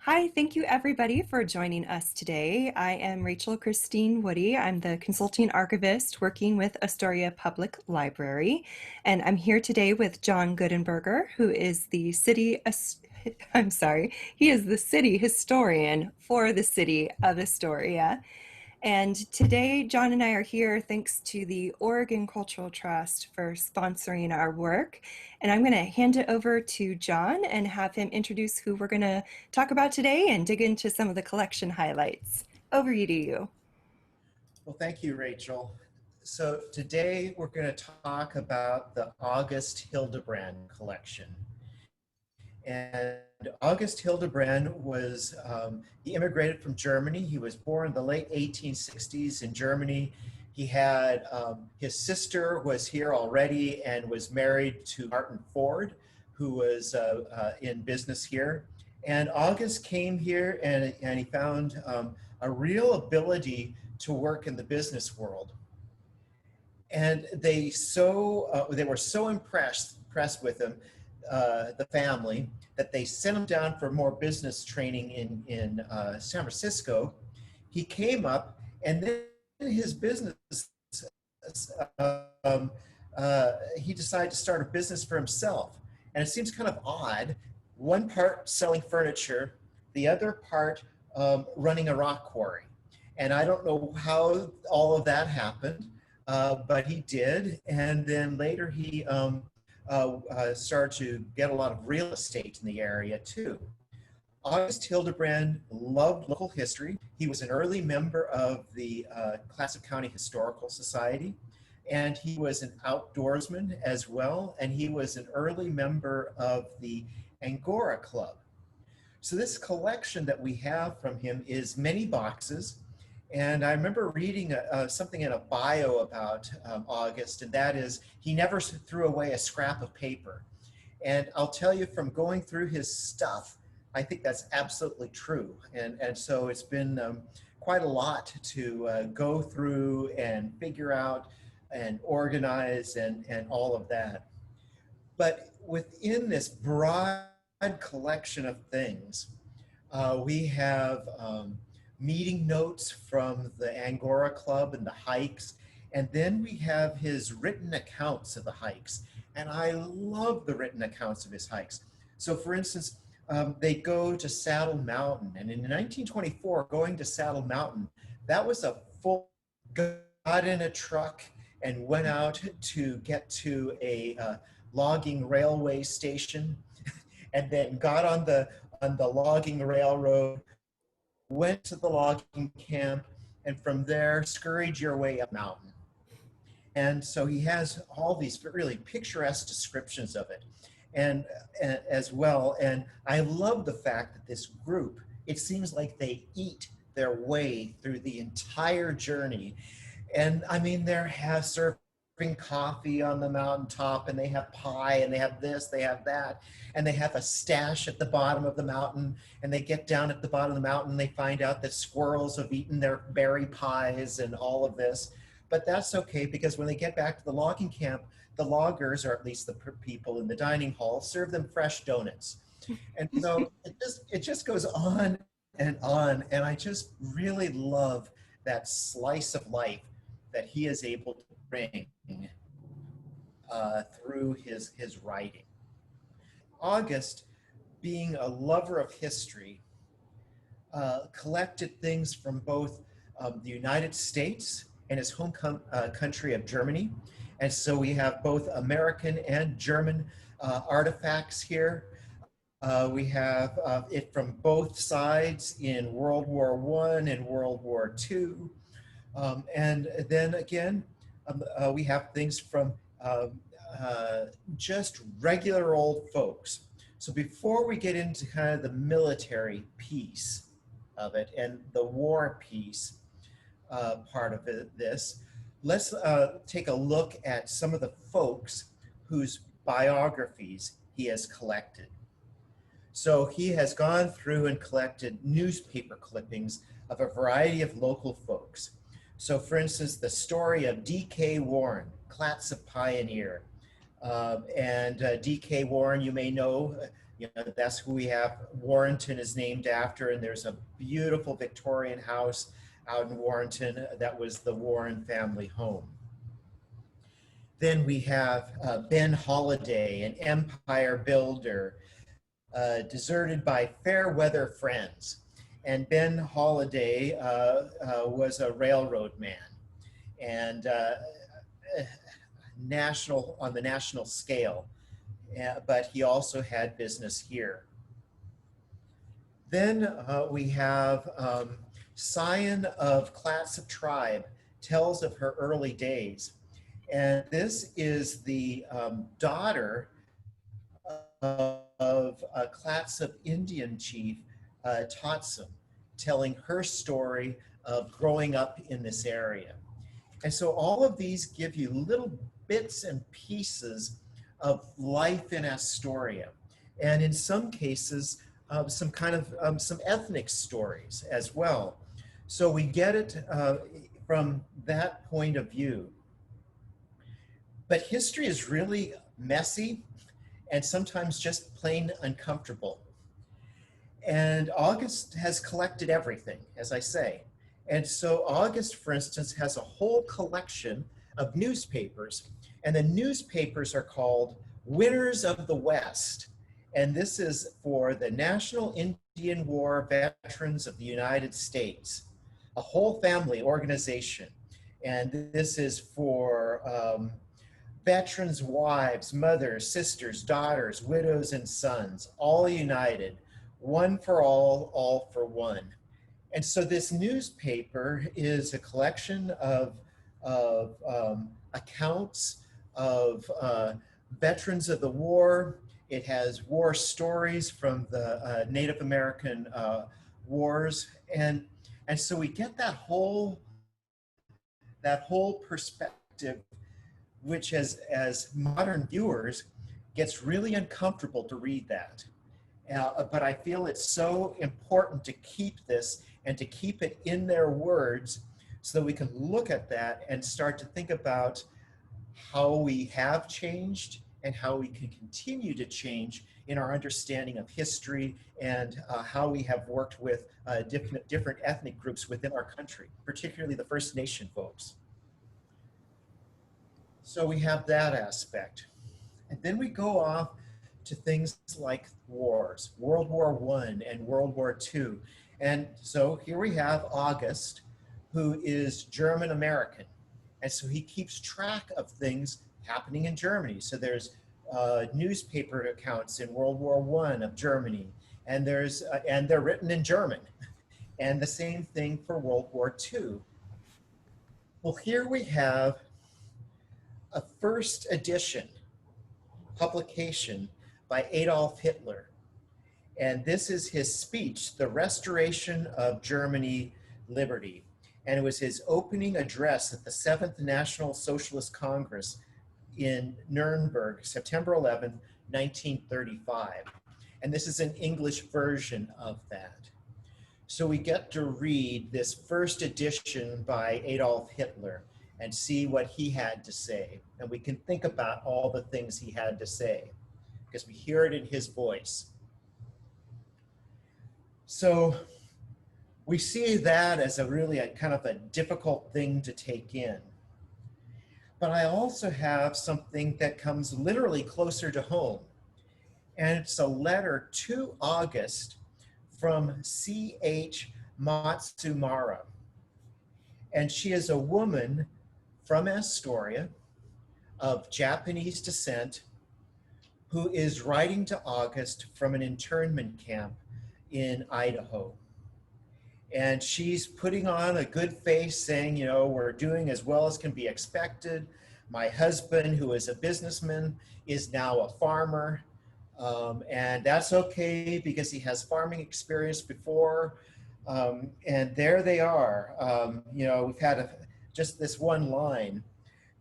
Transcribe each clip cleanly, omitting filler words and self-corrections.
Hi, thank you everybody for joining us today. I am Rachael Christine Woody. I'm the consulting archivist working with Astoria Public Library, and I'm here today with John Goodenberger, who is the he is the city historian for the city of Astoria. And today, John and I are here thanks to the Oregon Cultural Trust for sponsoring our work. And I'm going to hand it over to John and have him introduce who we're going to talk about today and dig into some of the collection highlights. Over to you. Well, thank you, Rachel. So today we're going to talk about the August Hildebrand collection. And August Hildebrand was, he immigrated from Germany. He was born in the late 1860s in Germany. He had, his sister was here already and was married to Martin Foard, who was in business here. And August came here and he found a real ability to work in the business world. And they were so impressed with him, the family, that they sent him down for more business training in San Francisco. He came up, and then his business, he decided to start a business for himself. And it seems kind of odd, one part selling furniture, the other part running a rock quarry. And I don't know how all of that happened, but he did. And then later he started to get a lot of real estate in the area too. August Hildebrand loved local history. He was an early member of the Clatsop County Historical Society, and he was an outdoorsman as well, and he was an early member of the Angora Club. So this collection that we have from him is many boxes. And I remember reading something in a bio about August, and that is he never threw away a scrap of paper. And I'll tell you, from going through his stuff, I think that's absolutely true. And so it's been quite a lot to go through and figure out and organize and all of that. But within this broad collection of things, we have meeting notes from the Angora Club and the hikes. And then we have his written accounts of the hikes. And I love the written accounts of his hikes. So for instance, they go to Saddle Mountain. And in 1924, going to Saddle Mountain, that was a full, got in a truck and went out to get to a logging railway station and then got on the logging railroad, went to the logging camp, and from there scurried your way up mountain. And so he has all these really picturesque descriptions of it and as well. And I love the fact that this group, it seems like they eat their way through the entire journey. And I mean, they're serving coffee on the mountaintop, and they have pie, and they have this, they have that, and they have a stash at the bottom of the mountain, and they get down at the bottom of the mountain, they find out that squirrels have eaten their berry pies and all of this. But that's okay, because when they get back to the logging camp, the loggers, or at least the people in the dining hall, serve them fresh donuts. And so it just goes on, and I just really love that slice of life that he is able to bring through his writing. August, being a lover of history, collected things from both the United States and his home country of Germany. And so we have both American and German artifacts here. We have it from both sides in World War I and World War II. And then again, we have things from just regular old folks. So before we get into kind of the military piece of it and the war piece part of this, let's take a look at some of the folks whose biographies he has collected. So he has gone through and collected newspaper clippings of a variety of local folks. So for instance, the story of D.K. Warren, Clatsop pioneer. And D.K. Warren, you may know, You know, that's who we have. Warrenton is named after, and there's a beautiful Victorian house out in Warrenton that was the Warren family home. Then we have Ben Holiday, an empire builder, deserted by fair weather friends. And Ben Holiday was a railroad man, and on the national scale, but he also had business here. Then we have Scion of Clatsop tribe tells of her early days. And this is the daughter of a Clatsop Indian chief, Totsum, telling her story of growing up in this area. And so all of these give you little bits and pieces of life in Astoria. And in some cases, some ethnic stories as well. So we get it from that point of view. But history is really messy and sometimes just plain uncomfortable. And August has collected everything, as I say. And so August, for instance, has a whole collection of newspapers, and the newspapers are called Winners of the West. And this is for the National Indian War Veterans of the United States, a whole family organization. And this is for veterans' wives, mothers, sisters, daughters, widows, and sons, all united, one for all for one. And so this newspaper is a collection of accounts of veterans of the war. It has war stories from the Native American wars. And so we get that whole perspective, which as modern viewers gets really uncomfortable to read that. But I feel it's so important to keep this and to keep it in their words so that we can look at that and start to think about how we have changed and how we can continue to change in our understanding of history and how we have worked with different ethnic groups within our country, particularly the First Nation folks. So we have that aspect. And then we go off to things like wars, World War I and World War II. And so here we have August, who is German American. And so he keeps track of things happening in Germany. So there's newspaper accounts in World War I of Germany, and they're written in German. And the same thing for World War II. Well, here we have a first edition publication by Adolf Hitler. And this is his speech, The Restoration of Germany Liberty. And it was his opening address at the 7th National Socialist Congress in Nuremberg, September 11, 1935. And this is an English version of that. So we get to read this first edition by Adolf Hitler and see what he had to say. And we can think about all the things he had to say because we hear it in his voice. So we see that as a kind of a difficult thing to take in. But I also have something that comes literally closer to home. And it's a letter to August from C.H. Matsumara. And she is a woman from Astoria of Japanese descent who is writing to August from an internment camp in Idaho. And she's putting on a good face saying, you know, we're doing as well as can be expected. My husband, who is a businessman, is now a farmer. And that's okay because he has farming experience before. And there they are. You know, we've had just this one line.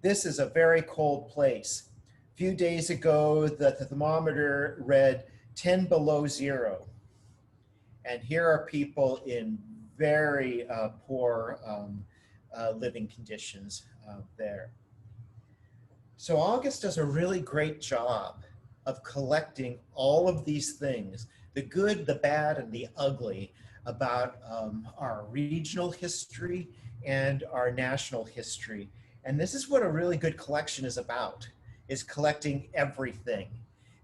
This is a very cold place. A few days ago, the thermometer read 10 below zero. And here are people in very poor living conditions there. So August does a really great job of collecting all of these things, the good, the bad, and the ugly, about our regional history and our national history. And this is what a really good collection is about, is collecting everything.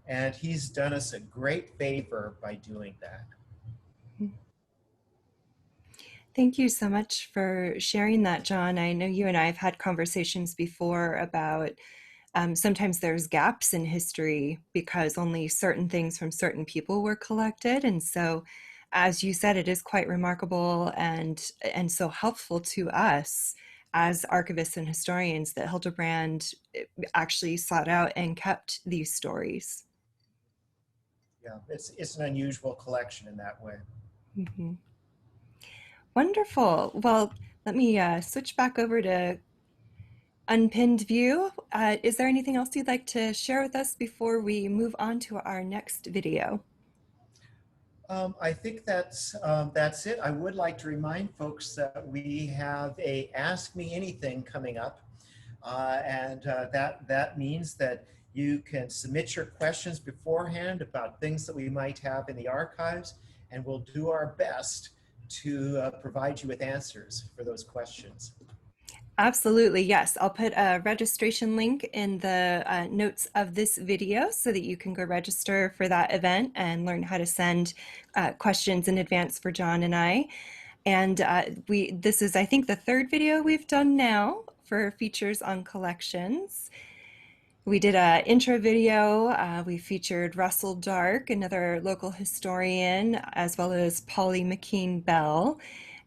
And he's done us a great favor by doing that. Thank you so much for sharing that, John. I know you and I have had conversations before about sometimes there's gaps in history because only certain things from certain people were collected. And so, as you said, it is quite remarkable and so helpful to us as archivists and historians that Hildebrand actually sought out and kept these stories. Yeah, it's an unusual collection in that way. Mhm. Wonderful. Well, let me switch back over to unpinned view. Is there anything else you'd like to share with us before we move on to our next video? I think that's it. I would like to remind folks that we have a Ask Me Anything coming up, and that means that you can submit your questions beforehand about things that we might have in the archives, and we'll do our best to provide you with answers for those questions. Absolutely, yes. I'll put a registration link in the notes of this video so that you can go register for that event and learn how to send questions in advance for John and I. And this is, I think, the third video we've done now for features on collections. We did an intro video. We featured Russell Dark, another local historian, as well as Polly McKean Bell,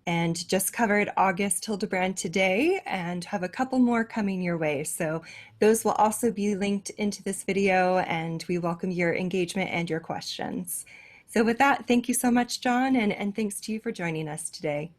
and just covered August Hildebrand today and have a couple more coming your way. So those will also be linked into this video, and we welcome your engagement and your questions. So with that, thank you so much, John, and thanks to you for joining us today.